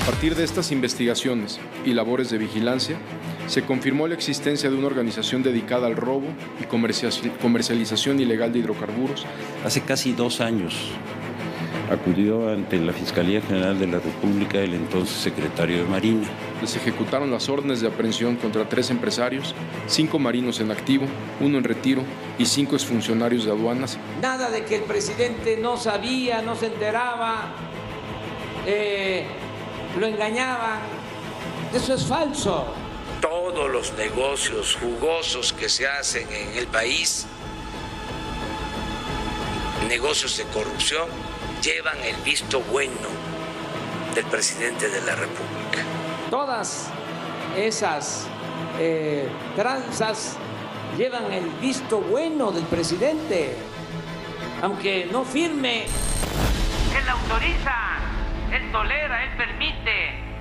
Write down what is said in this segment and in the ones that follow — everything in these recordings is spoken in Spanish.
partir de estas investigaciones y labores de vigilancia, se confirmó la existencia de una organización dedicada al robo y comercialización ilegal de hidrocarburos. Hace casi 2 años acudió ante la Fiscalía General de la República el entonces secretario de Marina. Les ejecutaron las órdenes de aprehensión contra 3 empresarios, 5 marinos en activo, 1 en retiro y 5 exfuncionarios de aduanas. Nada de que el presidente no sabía, no se enteraba, lo engañaban. Eso es falso. Todos los negocios jugosos que se hacen en el país, negocios de corrupción, llevan el visto bueno del presidente de la República. Todas esas tranzas llevan el visto bueno del presidente, aunque no firme. Él autoriza, él tolera, él permite.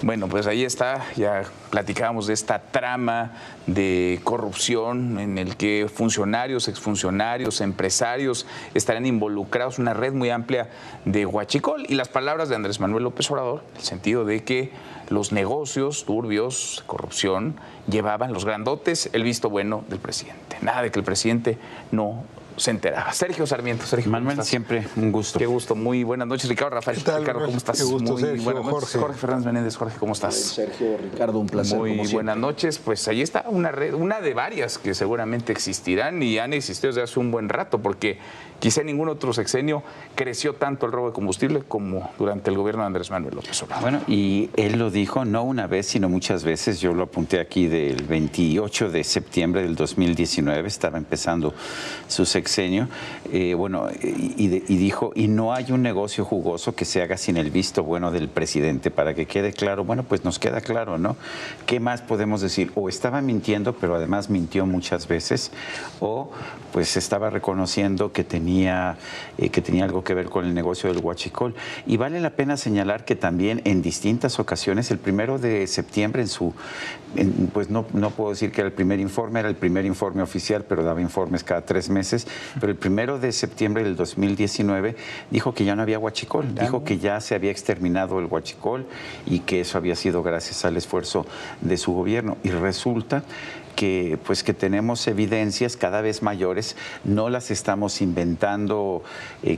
Bueno, pues ahí está, ya platicábamos de esta trama de corrupción en el que funcionarios, exfuncionarios, empresarios estarán involucrados, una red muy amplia de huachicol, y las palabras de Andrés Manuel López Obrador, en el sentido de que los negocios turbios, corrupción, llevaban los grandotes el visto bueno del presidente. Nada de que el presidente no se enteraba. Sergio Sarmiento. Sergio Manuel, siempre un gusto. Qué gusto, muy buenas noches. Ricardo Rafael. ¿Qué tal, Ricardo, ¿cómo estás? Qué gusto, muy Sergio, buenas noches. Jorge. Jorge Fernández Menéndez. Jorge, ¿cómo estás? Sergio, Ricardo, un placer. Muy buenas noches. Pues ahí está una red, una de varias que seguramente existirán y han existido desde hace un buen rato, porque quizá en ningún otro sexenio creció tanto el robo de combustible como durante el gobierno de Andrés Manuel López Obrador. Bueno, y él lo dijo no una vez, sino muchas veces. Yo lo apunté aquí del 28 de septiembre del 2019, estaba empezando su sexenio. Y dijo, y no hay un negocio jugoso que se haga sin el visto bueno del presidente, para que quede claro. Bueno, pues nos queda claro, ¿no? ¿Qué más podemos decir? O estaba mintiendo, pero además mintió muchas veces, o pues estaba reconociendo que tenía algo que ver con el negocio del huachicol. Y vale la pena señalar que también en distintas ocasiones, el 1 de septiembre pues no puedo decir que era el primer informe oficial, pero daba informes cada 3 meses, pero el 1 de septiembre del 2019 dijo que ya no había huachicol, dijo que ya se había exterminado el huachicol y que eso había sido gracias al esfuerzo de su gobierno. Y resulta que tenemos evidencias cada vez mayores, no las estamos inventando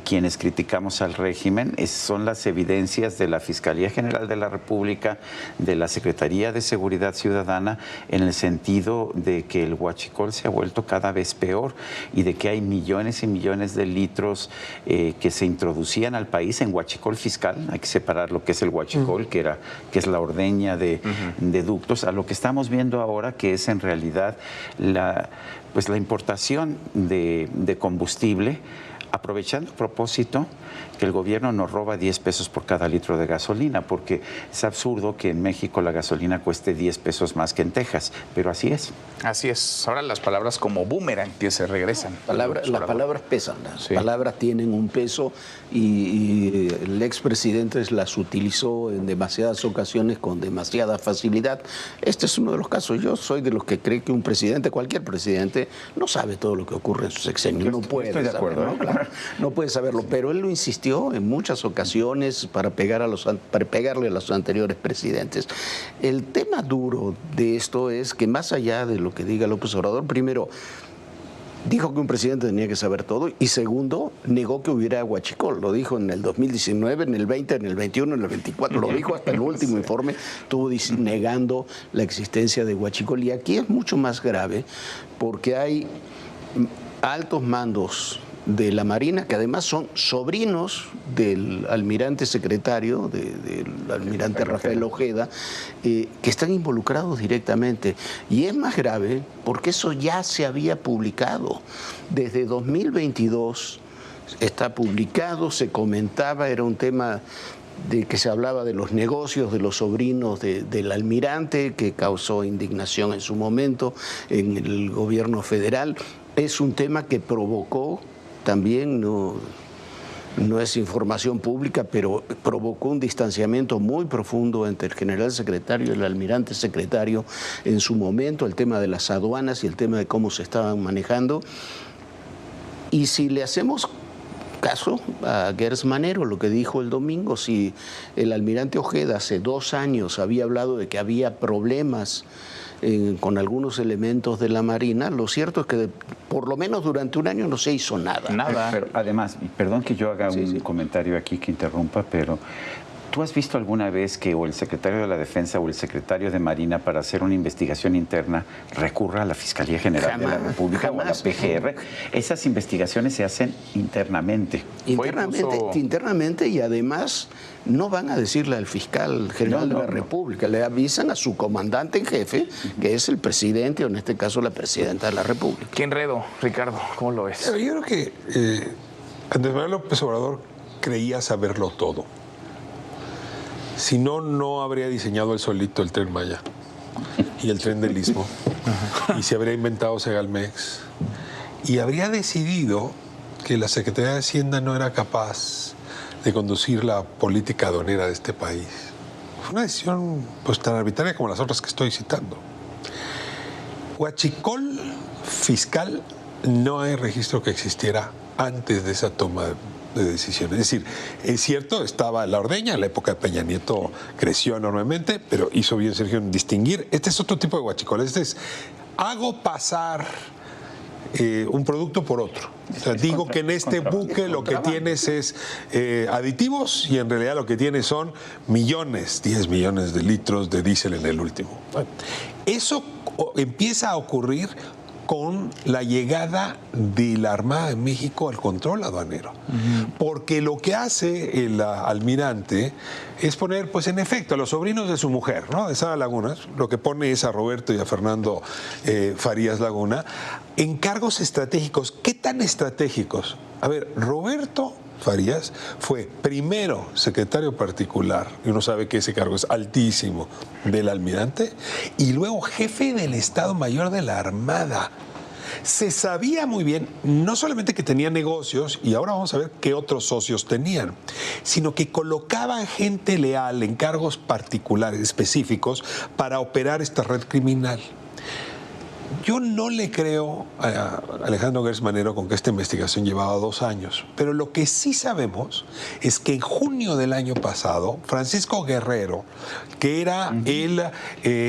quienes criticamos al régimen, son las evidencias de la Fiscalía General de la República, de la Secretaría de Seguridad Ciudadana, en el sentido de que el huachicol se ha vuelto cada vez peor y de que hay millones y millones de litros que se introducían al país en huachicol fiscal. Hay que separar lo que es el huachicol, que es la ordeña de ductos, a lo que estamos viendo ahora, que es en realidad la importación de combustible, aprovechando a propósito que el gobierno nos roba 10 pesos por cada litro de gasolina, porque es absurdo que en México la gasolina cueste 10 pesos más que en Texas, pero así es. Así es. Ahora las palabras como boomerang que se regresan. Las palabras pesan, las palabras tienen un peso y el expresidente las utilizó en demasiadas ocasiones con demasiada facilidad. Este es uno de los casos. Yo soy de los que cree que un presidente, cualquier presidente, no sabe todo lo que ocurre en su sexenio. No puede Estoy de acuerdo, saberlo, claro, no puede saberlo, pero él lo insistió en muchas ocasiones para pegarle a los anteriores presidentes. El tema duro de esto es que, más allá de lo que diga López Obrador, primero dijo que un presidente tenía que saber todo, y segundo, negó que hubiera huachicol. Lo dijo en el 2019, en el 20, en el 21, en el 24, lo dijo hasta el último informe, estuvo negando la existencia de huachicol. Y aquí es mucho más grave porque hay altos mandos de la Marina, que además son sobrinos del almirante secretario, del almirante Rafael Ojeda, que están involucrados directamente. Y es más grave porque eso ya se había publicado. Desde 2022 está publicado, se comentaba, era un tema de que se hablaba de los negocios de los sobrinos del almirante, que causó indignación en su momento en el gobierno federal. Es un tema que provocó también, no es información pública, pero provocó un distanciamiento muy profundo entre el general secretario y el almirante secretario en su momento, el tema de las aduanas y el tema de cómo se estaban manejando. Y si le hacemos caso a Gers Manero, lo que dijo el domingo. Si el almirante Ojeda hace 2 años había hablado de que había problemas con algunos elementos de la Marina, lo cierto es que por lo menos durante un año no se hizo nada. Pero además, perdón que yo haga un comentario aquí que interrumpa, pero ¿tú has visto alguna vez que o el secretario de la Defensa o el secretario de Marina para hacer una investigación interna recurra a la Fiscalía General de la República o a la PGR? Esas investigaciones se hacen internamente. Internamente, y además no van a decirle al fiscal general de la República, le avisan a su comandante en jefe, que es el presidente o en este caso la presidenta de la República. Qué enredo, Ricardo, ¿cómo lo ves? Yo creo que Andrés Manuel López Obrador creía saberlo todo. Si no, no habría diseñado él solito el Tren Maya y el Tren del Istmo, y se habría inventado Segalmex, y habría decidido que la Secretaría de Hacienda no era capaz de conducir la política aduanera de este país. Fue una decisión pues tan arbitraria como las otras que estoy citando. Huachicol fiscal, no hay registro que existiera antes de esa toma de decisiones. Es decir, es cierto, estaba la ordeña, en la época de Peña Nieto creció enormemente, pero hizo bien Sergio en distinguir. Este es otro tipo de huachicol. Este es, hago pasar un producto por otro. O sea, digo que en este buque lo que tienes es aditivos y en realidad lo que tienes son 10 millones de litros de diésel en el último. Bueno, eso empieza a ocurrir con la llegada de la Armada de México al control aduanero. Porque lo que hace el almirante es poner, pues en efecto, a los sobrinos de su mujer, ¿no?, de Sara Laguna, lo que pone es a Roberto y a Fernando Farías Laguna, en cargos estratégicos. ¿Qué tan estratégicos? A ver, Roberto Farías fue primero secretario particular, y uno sabe que ese cargo es altísimo, del almirante, y luego jefe del Estado Mayor de la Armada. Se sabía muy bien, no solamente que tenía negocios, y ahora vamos a ver qué otros socios tenían, sino que colocaban gente leal en cargos particulares, específicos, para operar esta red criminal. Yo no le creo a Alejandro Gers Manero con que esta investigación llevaba 2 años, pero lo que sí sabemos es que en junio del año pasado, Francisco Guerrero, que era el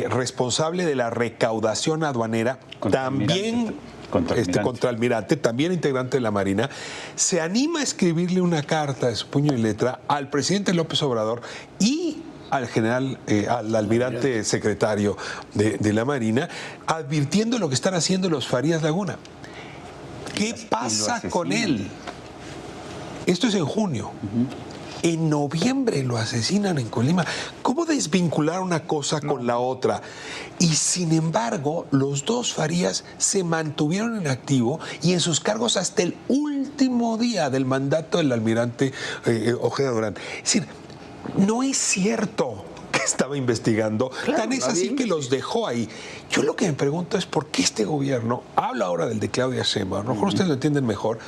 responsable de la recaudación aduanera, también contraalmirante, también integrante de la Marina, se anima a escribirle una carta de su puño y letra al presidente López Obrador y al general, al almirante secretario de la Marina, advirtiendo lo que están haciendo los Farías Laguna. ¿Qué pasa con él? Esto es en junio. En noviembre lo asesinan en Colima. ¿Cómo desvincular una cosa con la otra? Y sin embargo, los dos Farías se mantuvieron en activo y en sus cargos hasta el último día del mandato del almirante Ojeda Durán. Es decir, no es cierto que estaba investigando, claro, tan es así que los dejó ahí. Yo lo que me pregunto es por qué este gobierno, hablo ahora del de Claudia Sheinbaum, a lo mejor ustedes lo entienden mejor,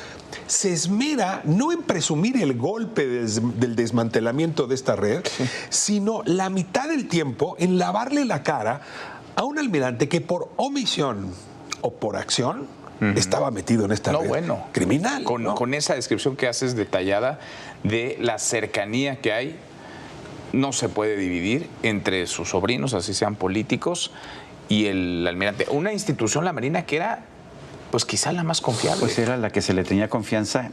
se esmera no en presumir el golpe del desmantelamiento de esta red, sino la mitad del tiempo en lavarle la cara a un almirante que por omisión o por acción estaba metido en esta red criminal. Con esa descripción que haces detallada de la cercanía que hay, no se puede dividir entre sus sobrinos, así sean políticos, y el almirante. Una institución, la Marina, que era, pues quizá la más confiable. Pues era la que se le tenía confianza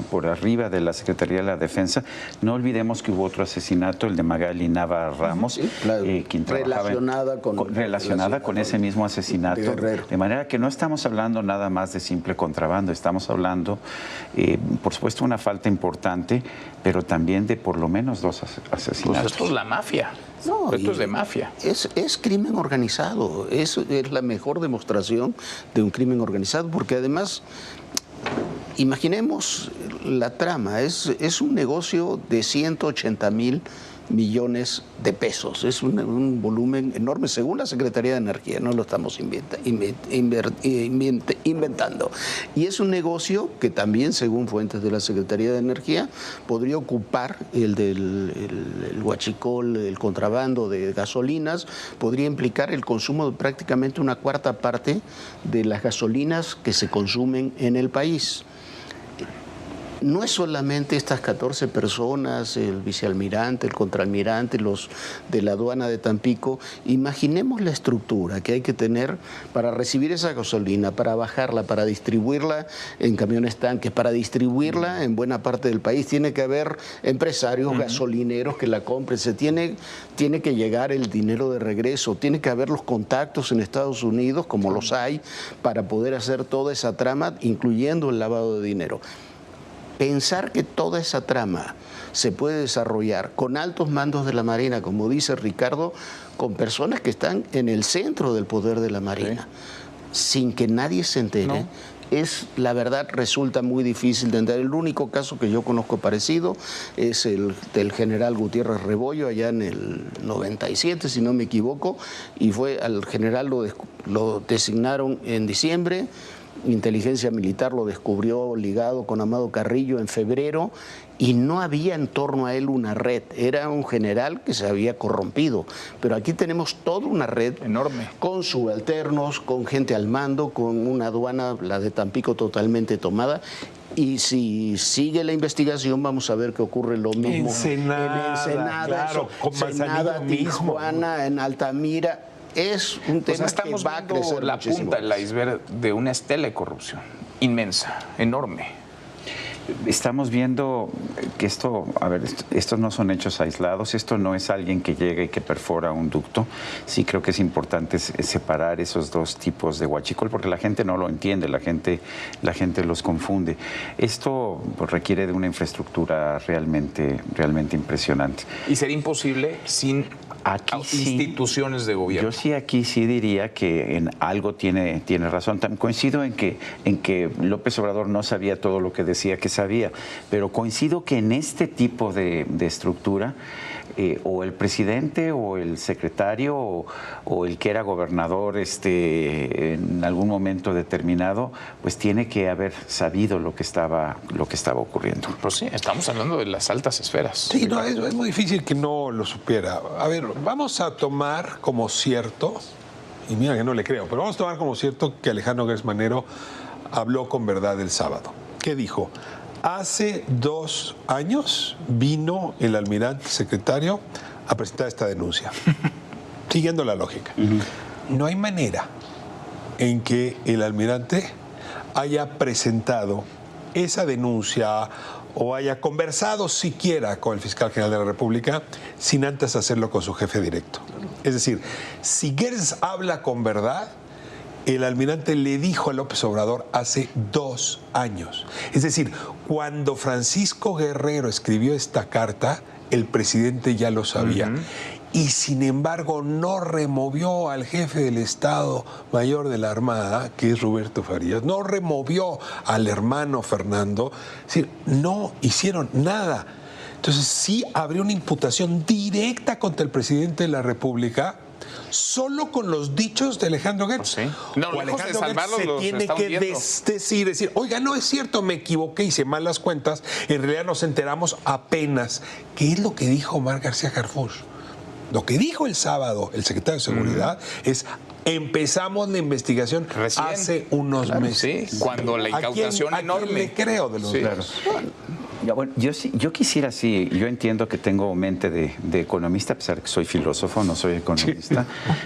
por arriba de la Secretaría de la Defensa. No olvidemos que hubo otro asesinato, el de Magali Nava Ramos, quien relacionada con ese mismo asesinato. De manera que no estamos hablando nada más de simple contrabando, estamos hablando, por supuesto, una falta importante, pero también de por lo menos 2 asesinatos. Pues esto es la mafia. No, esto es de mafia. Es crimen organizado. Es la mejor demostración de un crimen organizado, porque además, imaginemos la trama. Es un negocio de 180,000 millones de pesos. Es un volumen enorme, según la Secretaría de Energía, no lo estamos inventando. Y es un negocio que también, según fuentes de la Secretaría de Energía, podría ocupar el huachicol, el contrabando de gasolinas, podría implicar el consumo de prácticamente una cuarta parte de las gasolinas que se consumen en el país. no es solamente estas 14 personas, el vicealmirante, el contraalmirante, los de la aduana de Tampico. Imaginemos la estructura que hay que tener para recibir esa gasolina, para bajarla, para distribuirla en camiones tanques, para distribuirla en buena parte del país. Tiene que haber empresarios gasolineros que la compren, tiene que llegar el dinero de regreso, tiene que haber los contactos en Estados Unidos, como los hay, para poder hacer toda esa trama, incluyendo el lavado de dinero. Pensar que toda esa trama se puede desarrollar con altos mandos de la Marina, como dice Ricardo, con personas que están en el centro del poder de la Marina, sin que nadie se entere, la verdad, resulta muy difícil de entender. El único caso que yo conozco parecido es el del general Gutiérrez Rebollo, allá en el 97, si no me equivoco, y al general lo designaron en diciembre. Inteligencia Militar lo descubrió ligado con Amado Carrillo en febrero y no había en torno a él una red. Era un general que se había corrompido. Pero aquí tenemos toda una red enorme, con subalternos, con gente al mando, con una aduana, la de Tampico, totalmente tomada. Y si sigue la investigación, vamos a ver que ocurre lo mismo en Ensenada, claro, con Ensenada, Tijuana, en Altamira. Es un tema que va a crecer la muchísimo. punta del iceberg de una estela de corrupción inmensa, enorme. Estamos viendo que estos no son hechos aislados, esto no es alguien que llega y que perfora un ducto. Sí creo que es importante separar esos dos tipos de huachicol porque la gente no lo entiende, la gente los confunde. Esto requiere de una infraestructura realmente impresionante. Y sería imposible sin instituciones de gobierno. Yo sí aquí sí diría que en algo tiene razón. Coincido en que López Obrador no sabía todo lo que decía que sabía, pero coincido que en este tipo de estructura o el presidente o el secretario o el que era gobernador en algún momento determinado, pues tiene que haber sabido lo que estaba ocurriendo. Pues sí, estamos hablando de las altas esferas. Sí, no, es muy difícil que no lo supiera. A ver, vamos a tomar como cierto, y mira que no le creo, pero vamos a tomar como cierto que Alejandro Gertz Manero habló con verdad el sábado. ¿Qué dijo? Hace 2 años vino el almirante secretario a presentar esta denuncia, siguiendo la lógica. No hay manera en que el almirante haya presentado esa denuncia o haya conversado siquiera con el fiscal general de la República sin antes hacerlo con su jefe directo. Es decir, si Gertz habla con verdad, el almirante le dijo a López Obrador hace 2 años. Es decir, cuando Francisco Guerrero escribió esta carta, el presidente ya lo sabía. Y sin embargo no removió al jefe del Estado Mayor de la Armada, que es Roberto Farías, no removió al hermano Fernando, es decir, no hicieron nada. Entonces sí habría una imputación directa contra el presidente de la República solo con los dichos de Alejandro Gertz. Sí. No, o lejos Alejandro de salvarlos, Gertz se tiene que decir, oiga, no es cierto, me equivoqué, hice mal las cuentas, en realidad nos enteramos apenas. ¿Qué es lo que dijo Omar García Harfuch? Lo que dijo el sábado el secretario de Seguridad es: empezamos la investigación hace unos meses. Sí, cuando la incautación enorme. ¿A quién le creo de los dos? Bueno, yo quisiera, yo entiendo que tengo mente de economista, a pesar de que soy filósofo, no soy economista,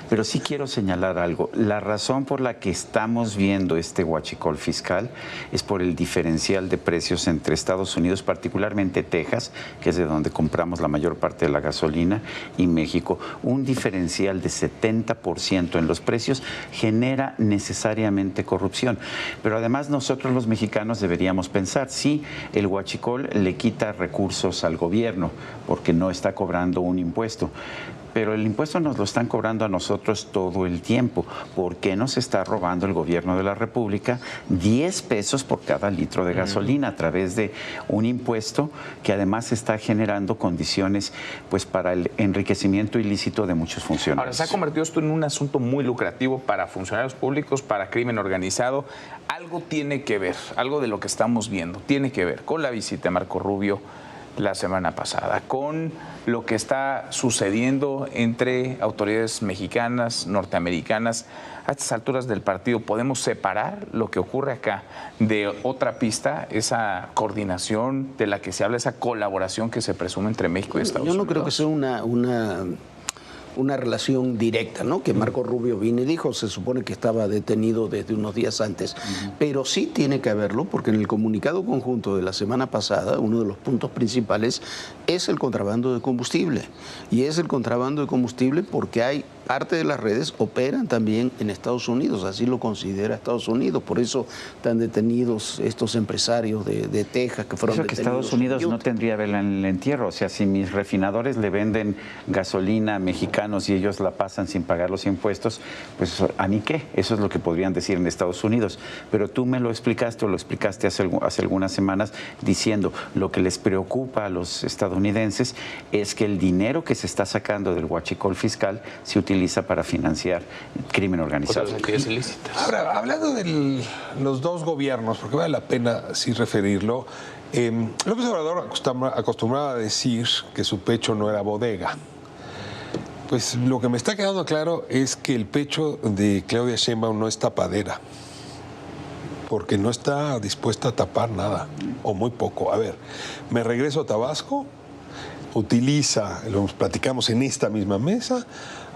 pero sí quiero señalar algo. La razón por la que estamos viendo este huachicol fiscal es por el diferencial de precios entre Estados Unidos, particularmente Texas, que es de donde compramos la mayor parte de la gasolina, y México. Un diferencial de 70% en los precios genera necesariamente corrupción. Pero además nosotros los mexicanos deberíamos pensar, sí, el huachicol le quita recursos al gobierno porque no está cobrando un impuesto. Pero el impuesto nos lo están cobrando a nosotros todo el tiempo. ¿Por qué nos está robando el gobierno de la República 10 pesos por cada litro de gasolina a través de un impuesto que además está generando condiciones pues para el enriquecimiento ilícito de muchos funcionarios? Ahora, se ha convertido esto en un asunto muy lucrativo para funcionarios públicos, para crimen organizado. Algo tiene que ver, algo de lo que estamos viendo, tiene que ver con la visita de Marco Rubio la semana pasada, con lo que está sucediendo entre autoridades mexicanas, norteamericanas. A estas alturas del partido, ¿podemos separar lo que ocurre acá de otra pista, esa coordinación de la que se habla, esa colaboración que se presume entre México y Estados Unidos? Yo no creo que sea una relación directa, ¿no? Que Marco Rubio vino y dijo, se supone que estaba detenido desde unos días antes, pero sí tiene que haberlo, porque en el comunicado conjunto de la semana pasada, uno de los puntos principales es el contrabando de combustible, y es el contrabando de combustible porque hay parte de las redes operan también en Estados Unidos, así lo considera Estados Unidos, por eso están detenidos estos empresarios de Texas que fueron detenidos. Eso que Estados Unidos no tendría vela en el entierro, o sea, si mis refinadores le venden gasolina a mexicanos y ellos la pasan sin pagar los impuestos, pues ¿a mí qué? Eso es lo que podrían decir en Estados Unidos, pero tú me lo explicaste o lo explicaste hace algunas semanas diciendo lo que les preocupa a los estadounidenses es que el dinero que se está sacando del huachicol fiscal se utiliza para financiar crimen organizado. Ahora, hablando de los dos gobiernos, porque vale la pena sí referirlo, López Obrador acostumbraba a decir que su pecho no era bodega. Pues lo que me está quedando claro es que el pecho de Claudia Sheinbaum no es tapadera, porque no está dispuesta a tapar nada, o muy poco. A ver, me regreso a Tabasco, utiliza, lo platicamos en esta misma mesa,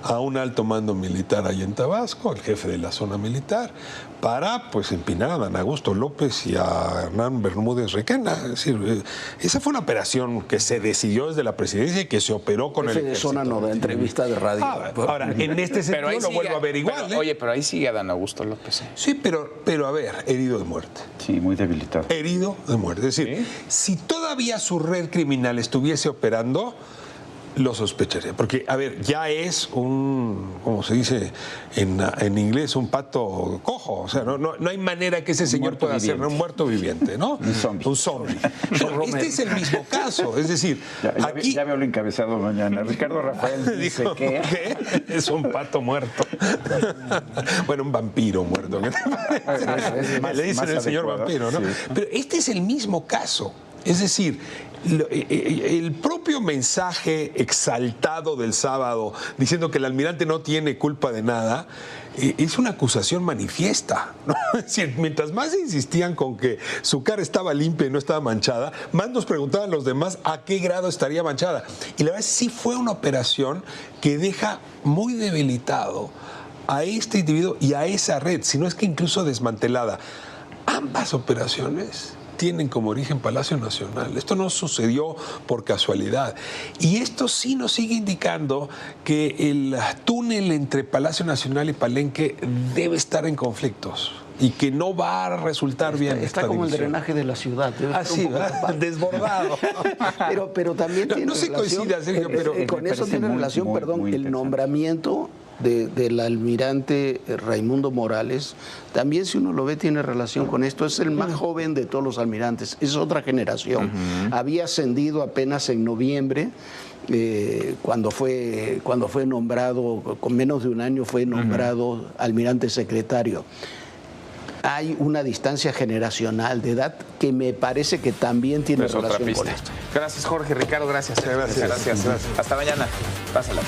a un alto mando militar allá en Tabasco, el jefe de la zona militar, para pues empinar a Dan Augusto López y a Hernán Bermúdez Requena. Es decir, esa fue una operación que se decidió desde la presidencia y que se operó con jefe el ejército. de zona no da entrevista de radio. Ahora, en este sentido lo vuelvo a ver igual. Pero ahí sigue a Dan Augusto López. Sí, pero a ver, herido de muerte. Sí, muy debilitado. Herido de muerte. Es decir, si todavía su red criminal estuviese operando, lo sospecharía, porque, a ver, ya es como se dice en inglés, un pato cojo, o sea, no hay manera que ese señor pueda ser un muerto viviente, ¿no? Un zombie. Pero este es el mismo caso, es decir, aquí... Ya veo lo encabezado mañana. Ricardo Rafael dice que... Es un pato muerto. Bueno, un vampiro muerto. Le dicen el señor vampiro, ¿no? Sí. Pero este es el mismo caso, es decir... El propio mensaje exaltado del sábado diciendo que el almirante no tiene culpa de nada es una acusación manifiesta, ¿no? Es decir, mientras más insistían con que su cara estaba limpia y no estaba manchada, más nos preguntaban los demás a qué grado estaría manchada. Y la verdad sí fue una operación que deja muy debilitado a este individuo y a esa red, si no es que incluso desmantelada. Ambas operaciones tienen como origen Palacio Nacional. Esto no sucedió por casualidad. Y esto sí nos sigue indicando que el túnel entre Palacio Nacional y Palenque debe estar en conflictos y que no va a resultar bien. Está como división. El drenaje de la ciudad. Así, desbordado. pero también tiene no se coincide, Sergio, pero con eso tiene relación, muy el nombramiento del almirante Raimundo Morales, también si uno lo ve tiene relación con esto, es el más joven de todos los almirantes, es otra generación. Había ascendido apenas en noviembre, cuando fue nombrado, con menos de un año fue nombrado almirante secretario. Hay una distancia generacional de edad que me parece que también tiene relación con esto. Gracias, Jorge. Ricardo, gracias. Gracias. Hasta mañana. Pásala.